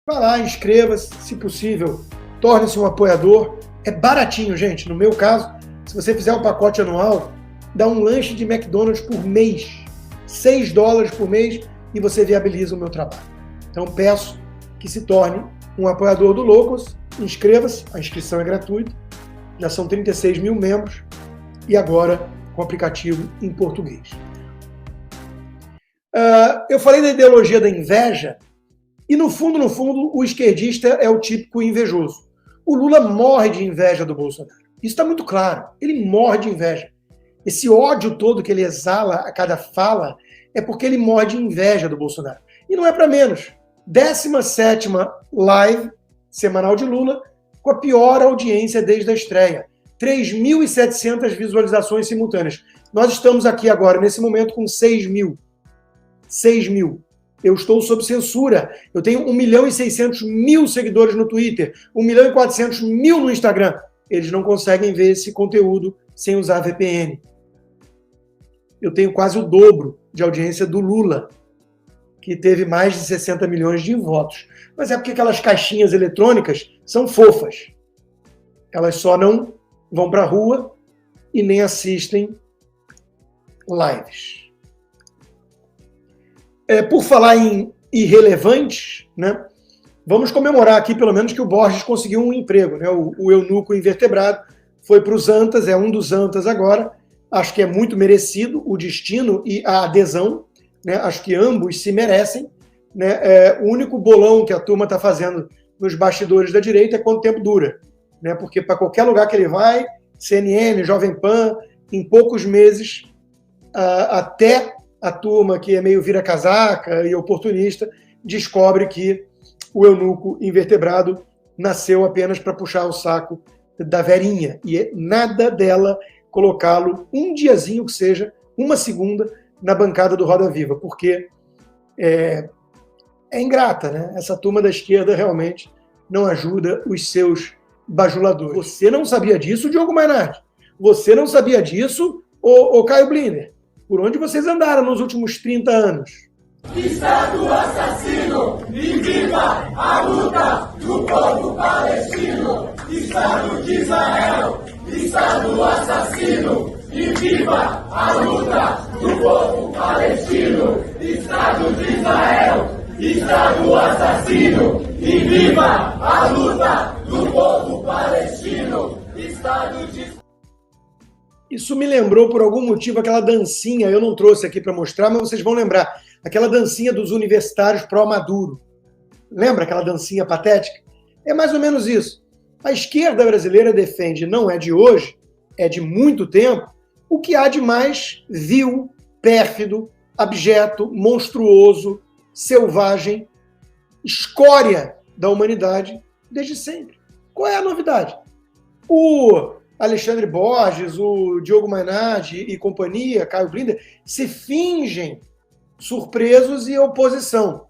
Vá lá, inscreva-se, se possível, torne-se um apoiador. É baratinho, gente. No meu caso, se você fizer um pacote anual, dá um lanche de McDonald's por mês. $6 por mês e você viabiliza o meu trabalho. Então peço que se torne um apoiador do Loucos. Inscreva-se, a inscrição é gratuita. Já são 36 mil membros e agora com o aplicativo em português. Eu falei da ideologia da inveja e no fundo, o esquerdista é o típico invejoso. O Lula morre de inveja do Bolsonaro. Isso está muito claro. Ele morre de inveja. Esse ódio todo que ele exala a cada fala é porque ele morre de inveja do Bolsonaro. E não é para menos. 17ª live semanal de Lula com a pior audiência desde a estreia. 3.700 visualizações simultâneas. Nós estamos aqui agora, nesse momento, com 6 mil. 6 mil. Eu estou sob censura. Eu tenho 1.600.000 seguidores no Twitter, 1.400.000 no Instagram. Eles não conseguem ver esse conteúdo sem usar VPN. Eu tenho quase o dobro de audiência do Lula, que teve mais de 60 milhões de votos. Mas é porque aquelas caixinhas eletrônicas são fofas. Elas só não vão para a rua e nem assistem lives. Por falar em irrelevantes, né, vamos comemorar aqui pelo menos que o Borges conseguiu um emprego. Né, o eunuco invertebrado foi para os Antas, é um dos Antas agora. Acho que é muito merecido o destino e a adesão. Né, acho que ambos se merecem. Né, o único bolão que a turma está fazendo nos bastidores da direita é quanto tempo dura. Né, porque para qualquer lugar que ele vai, CNN, Jovem Pan, em poucos meses, até a turma que é meio vira-casaca e oportunista descobre que o eunuco invertebrado nasceu apenas para puxar o saco da Verinha. E nada dela colocá-lo um diazinho que seja, uma segunda, na bancada do Roda Viva, porque é ingrata, né? Essa turma da esquerda realmente não ajuda os seus bajuladores. Você não sabia disso, Diogo Mainardi? Você não sabia disso, ô Caio Bliner? Por onde vocês andaram nos últimos 30 anos? Estado assassino e viva a luta do povo palestino. Estado de Israel, Estado assassino e viva a luta do povo palestino. Estado de Israel, Estado assassino e viva a luta do povo palestino. Estado de... Isso me lembrou, por algum motivo, aquela dancinha, eu não trouxe aqui para mostrar, mas vocês vão lembrar, aquela dancinha dos universitários pró-Maduro. Lembra aquela dancinha patética? É mais ou menos isso. A esquerda brasileira defende, não é de hoje, é de muito tempo, o que há de mais vil, pérfido, abjeto, monstruoso, selvagem, escória da humanidade desde sempre. Qual é a novidade? O Alexandre Borges, o Diogo Mainardi e companhia, Caio Bliner, se fingem surpresos e oposição.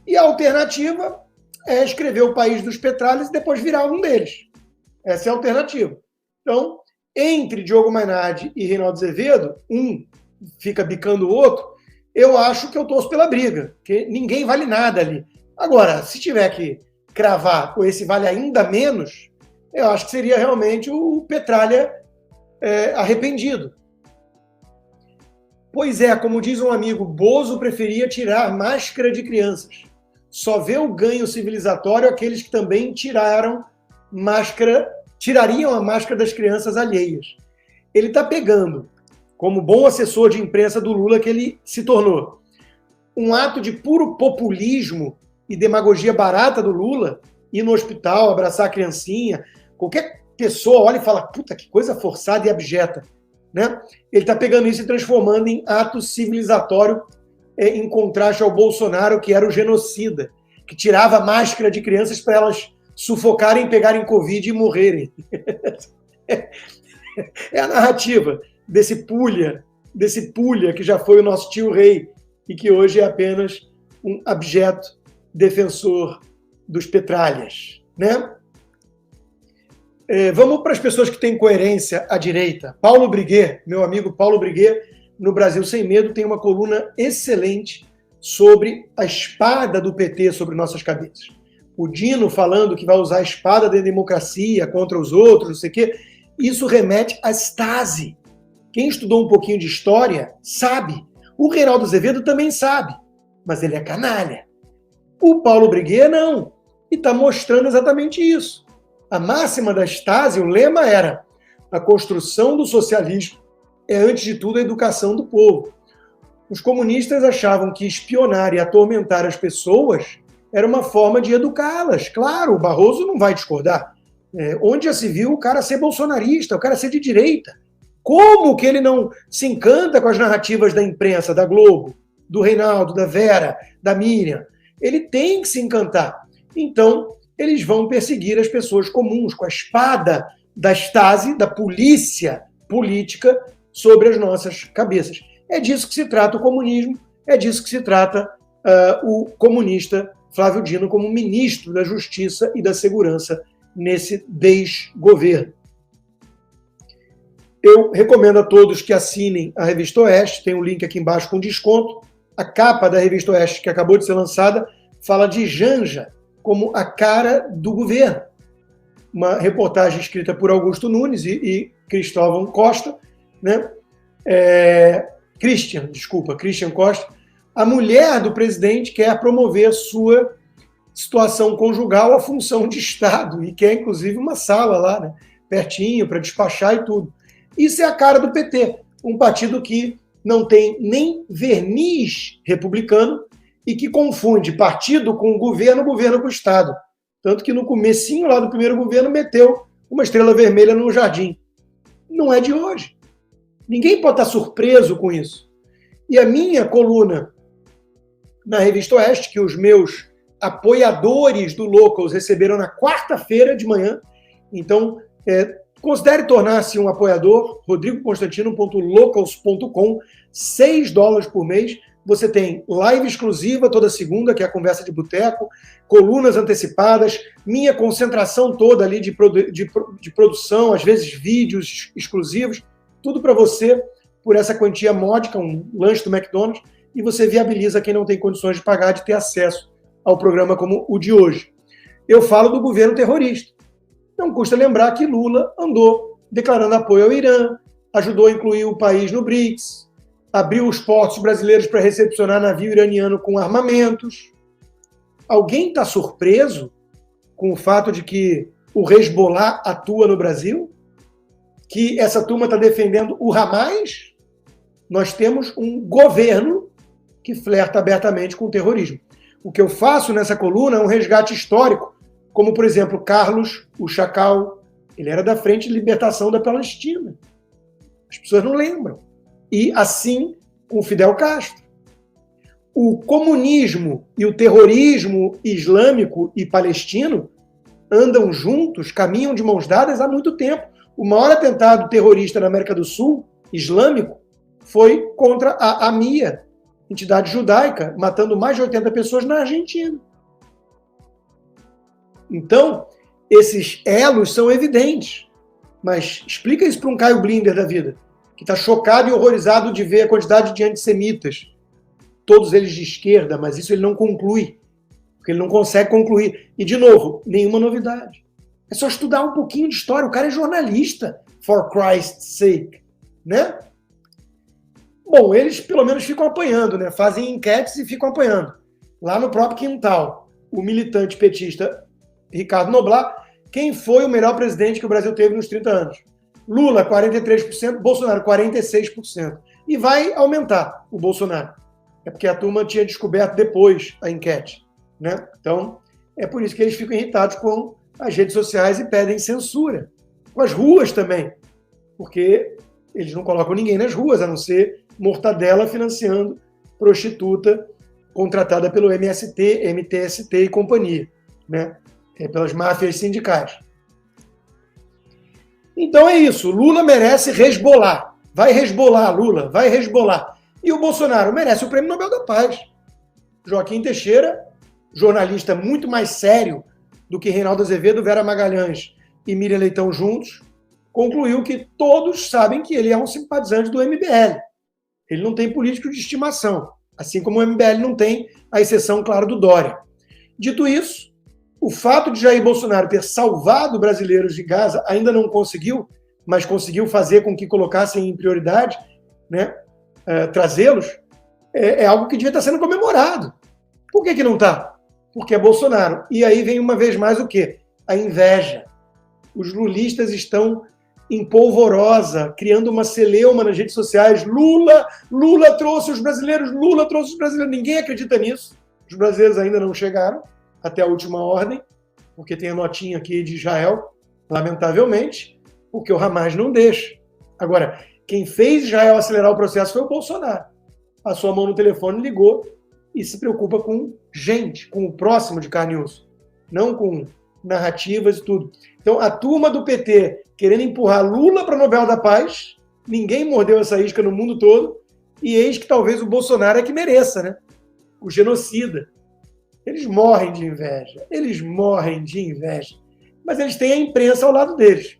E a alternativa é escrever o País dos Petralhas e depois virar um deles. Essa é a alternativa. Então, entre Diogo Mainardi e Reinaldo Azevedo, um fica bicando o outro, eu acho que eu torço pela briga, porque ninguém vale nada ali. Agora, se tiver que cravar ou esse vale ainda menos, eu acho que seria realmente o Petralha arrependido. Pois é, como diz um amigo, Bozo preferia tirar máscara de crianças. Só vê o ganho civilizatório aqueles que também tirariam a máscara das crianças alheias. Ele está pegando, como bom assessor de imprensa do Lula que ele se tornou, um ato de puro populismo e demagogia barata do Lula, ir no hospital, abraçar a criancinha. Qualquer pessoa olha e fala, puta, que coisa forçada e abjeta. Né? Ele está pegando isso e transformando em ato civilizatório, em contraste ao Bolsonaro, que era o genocida, que tirava a máscara de crianças para elas sufocarem, pegarem Covid e morrerem. É a narrativa desse pulha que já foi o nosso tio rei e que hoje é apenas um abjeto defensor dos petralhas. Né? Vamos para as pessoas que têm coerência à direita. Paulo Briguet, meu amigo Paulo Briguet, no Brasil Sem Medo, tem uma coluna excelente sobre a espada do PT sobre nossas cabeças. o Dino falando que vai usar a espada da democracia contra os outros, não sei o quê, isso remete à Stasi. Quem estudou um pouquinho de história sabe. O Reinaldo Azevedo também sabe, mas ele é canalha. O Paulo Briguet não. E está mostrando exatamente isso. A máxima da Stasi, o lema era: a construção do socialismo é, antes de tudo, a educação do povo. Os comunistas achavam que espionar e atormentar as pessoas era uma forma de educá-las. Claro, o Barroso não vai discordar. Onde já se viu o cara ser bolsonarista, o cara ser de direita? Como que ele não se encanta com as narrativas da imprensa, da Globo, do Reinaldo, da Vera, da Miriam? Ele tem que se encantar. Então, eles vão perseguir as pessoas comuns com a espada da Stasi, da polícia política, sobre as nossas cabeças. É disso que se trata o comunismo, é disso que se trata o comunista Flávio Dino como ministro da Justiça e da Segurança nesse desgoverno. Eu recomendo a todos que assinem a Revista Oeste, tem um link aqui embaixo com desconto. A capa da Revista Oeste, que acabou de ser lançada, fala de Janja como a cara do governo. Uma reportagem escrita por Augusto Nunes e Cristóvão Costa, né? Christian Costa. A mulher do presidente quer promover a sua situação conjugal à função de Estado e quer, inclusive, uma sala lá, né, pertinho, para despachar e tudo. Isso é a cara do PT, um partido que não tem nem verniz republicano e que confunde partido com governo com o Estado. Tanto que no comecinho lá do primeiro governo meteu uma estrela vermelha no jardim. Não é de hoje. Ninguém pode estar surpreso com isso. E a minha coluna na Revista Oeste, que os meus apoiadores do Locals receberam na quarta-feira de manhã, então considere tornar-se um apoiador, rodrigoconstantino.locals.com, $6 por mês. Você tem live exclusiva toda segunda, que é a conversa de boteco, colunas antecipadas, minha concentração toda ali de produção, às vezes vídeos exclusivos, tudo para você por essa quantia módica, um lanche do McDonald's, e você viabiliza quem não tem condições de pagar de ter acesso ao programa como o de hoje. Eu falo do governo terrorista. Não custa lembrar que Lula andou declarando apoio ao Irã, ajudou a incluir o país no BRICS, abriu os portos brasileiros para recepcionar navio iraniano com armamentos. Alguém está surpreso com o fato de que o Hezbollah atua no Brasil? Que essa turma está defendendo o Hamas? Nós temos um governo que flerta abertamente com o terrorismo. O que eu faço nessa coluna é um resgate histórico, como, por exemplo, Carlos, o Chacal, ele era da Frente de Libertação da Palestina. As pessoas não lembram. E assim com Fidel Castro. O comunismo e o terrorismo islâmico e palestino andam juntos, caminham de mãos dadas há muito tempo. O maior atentado terrorista na América do Sul, islâmico, foi contra a AMIA, entidade judaica, matando mais de 80 pessoas na Argentina. Então, esses elos são evidentes. Mas explica isso para um Caio Blinder da vida, que está chocado e horrorizado de ver a quantidade de antissemitas, todos eles de esquerda, mas isso ele não conclui, porque ele não consegue concluir. E, de novo, nenhuma novidade. É só estudar um pouquinho de história. O cara é jornalista, for Christ's sake, né? Bom, eles pelo menos ficam apanhando, né? Fazem enquetes e ficam apanhando. Lá no próprio quintal, o militante petista Ricardo Noblat, quem foi o melhor presidente que o Brasil teve nos 30 anos? Lula, 43%, Bolsonaro, 46%. E vai aumentar o Bolsonaro. É porque a turma tinha descoberto depois a enquete, né? Então, é por isso que eles ficam irritados com as redes sociais e pedem censura. Com as ruas também. Porque eles não colocam ninguém nas ruas, a não ser Mortadela financiando prostituta contratada pelo MST, MTST e companhia, né? Pelas máfias sindicais. Então é isso. Lula merece resbolar. Vai resbolar, Lula. Vai resbolar. E o Bolsonaro merece o Prêmio Nobel da Paz. Joaquim Teixeira, jornalista muito mais sério do que Reinaldo Azevedo, Vera Magalhães e Miriam Leitão juntos, concluiu que todos sabem que ele é um simpatizante do MBL. Ele não tem político de estimação, assim como o MBL não tem, a exceção, claro, do Dória. Dito isso, O fato de Jair Bolsonaro ter salvado brasileiros de Gaza ainda não conseguiu, mas conseguiu fazer com que colocassem em prioridade, né, trazê-los, é algo que devia estar sendo comemorado. Por que não está? Porque é Bolsonaro. E aí vem uma vez mais o quê? A inveja. Os lulistas estão em polvorosa, criando uma celeuma nas redes sociais. Lula trouxe os brasileiros, Lula trouxe os brasileiros. Ninguém acredita nisso. Os brasileiros ainda não chegaram até a última ordem, porque tem a notinha aqui de Israel, lamentavelmente, porque o Hamas não deixa. Agora, quem fez Israel acelerar o processo foi o Bolsonaro. Passou a mão no telefone, ligou e se preocupa com gente, com o próximo de carne e osso, não com narrativas e tudo. Então, a turma do PT querendo empurrar Lula para a Nobel da Paz, ninguém mordeu essa isca no mundo todo, e eis que talvez o Bolsonaro é que mereça, né? O genocida. Eles morrem de inveja, mas eles têm a imprensa ao lado deles.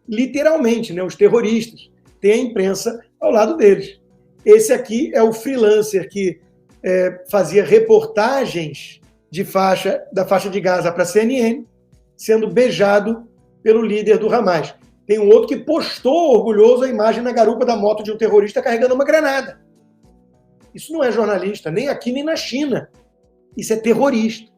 Literalmente, né? Os terroristas têm a imprensa ao lado deles. Esse aqui é o freelancer que fazia reportagens da faixa de Gaza para a CNN, sendo beijado pelo líder do Hamas. Tem um outro que postou orgulhoso a imagem na garupa da moto de um terrorista carregando uma granada. Isso não é jornalista, nem aqui nem na China. Isso é terrorista.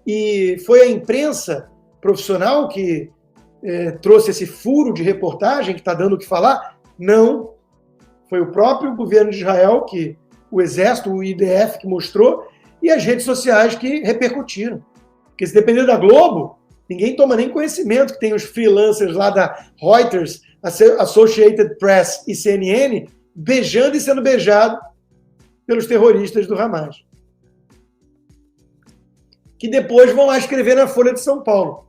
E foi a imprensa profissional que trouxe esse furo de reportagem que está dando o que falar? Não. Foi o próprio governo de Israel, o Exército, o IDF, que mostrou, e as redes sociais que repercutiram. Porque se depender da Globo, ninguém toma nem conhecimento que tem os freelancers lá da Reuters, Associated Press e CNN beijando e sendo beijado pelos terroristas do Hamas. Que depois vão lá escrever na Folha de São Paulo.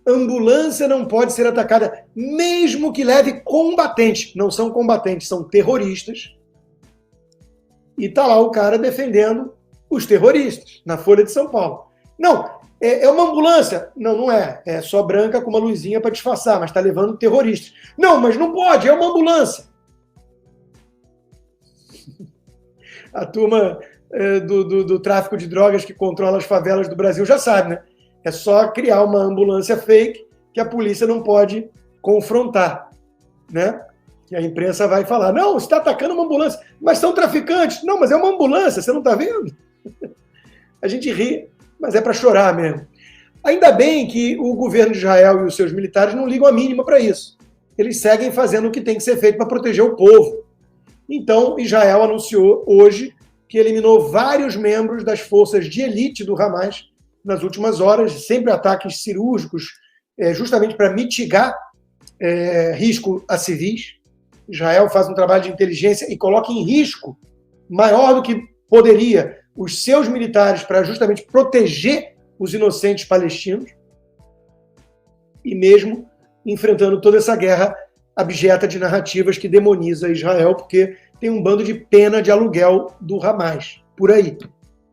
Ambulância não pode ser atacada, mesmo que leve combatentes. Não são combatentes, são terroristas. E tá lá o cara defendendo os terroristas, na Folha de São Paulo. Não, é uma ambulância. Não, não é. É só branca com uma luzinha para disfarçar, mas está levando terroristas. Não, mas não pode, é uma ambulância. A turma do tráfico de drogas que controla as favelas do Brasil já sabe, né? É só criar uma ambulância fake que a polícia não pode confrontar, né? Que a imprensa vai falar, não, você está atacando uma ambulância, mas são traficantes. Não, mas é uma ambulância, você não está vendo? A gente ri, mas é para chorar mesmo. Ainda bem que o governo de Israel e os seus militares não ligam a mínima para isso. Eles seguem fazendo o que tem que ser feito para proteger o povo. Então, Israel anunciou hoje que eliminou vários membros das forças de elite do Hamas nas últimas horas, sempre ataques cirúrgicos, justamente para mitigar risco a civis. Israel faz um trabalho de inteligência e coloca em risco, maior do que poderia, os seus militares para justamente proteger os inocentes palestinos, e mesmo enfrentando toda essa guerra abjeta de narrativas que demoniza Israel, porque tem um bando de pena de aluguel do Hamas, por aí.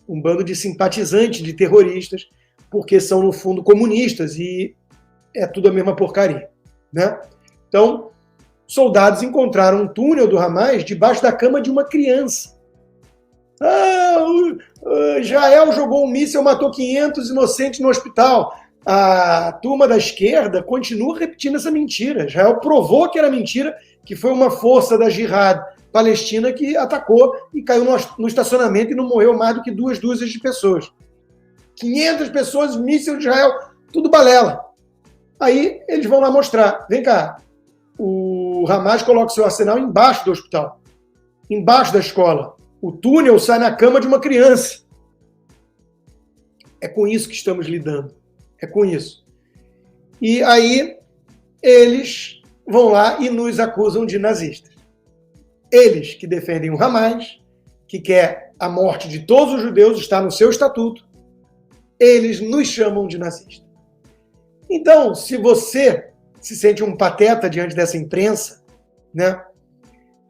Um bando de simpatizantes, de terroristas, porque são, no fundo, comunistas, e é tudo a mesma porcaria, né? Então, soldados encontraram um túnel do Hamas debaixo da cama de uma criança. Israel jogou um míssil, matou 500 inocentes no hospital. A turma da esquerda continua repetindo essa mentira. Israel provou que era mentira, que foi uma força da Jihad palestina que atacou e caiu no estacionamento e não morreu mais do que 2 dúzias de pessoas. 500 pessoas, míssil de Israel, tudo balela. Aí eles vão lá mostrar. Vem cá, o Hamas coloca o seu arsenal embaixo do hospital, embaixo da escola. O túnel sai na cama de uma criança. É com isso que estamos lidando. É com isso. E aí eles vão lá e nos acusam de nazistas. Eles que defendem o Hamas, que quer a morte de todos os judeus, está no seu estatuto, eles nos chamam de nazistas. Então, se você se sente um pateta diante dessa imprensa, né,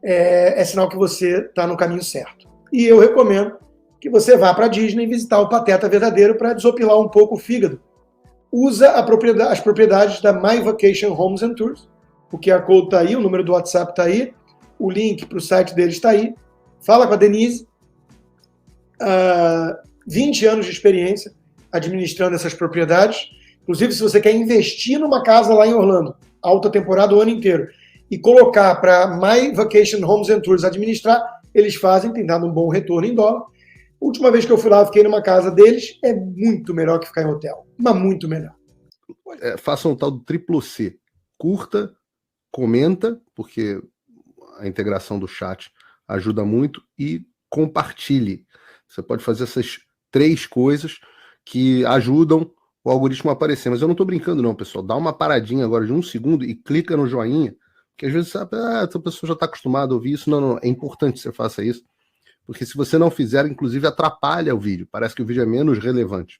é sinal que você está no caminho certo. E eu recomendo que você vá para a Disney visitar o pateta verdadeiro para desopilar um pouco o fígado. Usa as propriedades da My Vacation Homes and Tours. O QR Code está aí, o número do WhatsApp está aí, o link para o site deles está aí. Fala com a Denise. 20 anos de experiência. administrando essas propriedades. Inclusive, se você quer investir numa casa lá em Orlando, alta temporada o ano inteiro, e colocar para My Vacation Homes and Tours administrar, eles fazem, tem dado um bom retorno em dólar. A última vez que eu fui lá, eu fiquei numa casa deles, é muito melhor que ficar em hotel, mas muito melhor. Faça um tal do triplo C. Curta, comenta, porque a integração do chat ajuda muito, e compartilhe. Você pode fazer essas 3 coisas que ajudam o algoritmo a aparecer. Mas eu não estou brincando não, pessoal. Dá uma paradinha agora de 1 segundo e clica no joinha, que às vezes sabe, essa pessoa já está acostumada a ouvir isso. Não, é importante que você faça isso, porque se você não fizer, inclusive atrapalha o vídeo. Parece que o vídeo é menos relevante.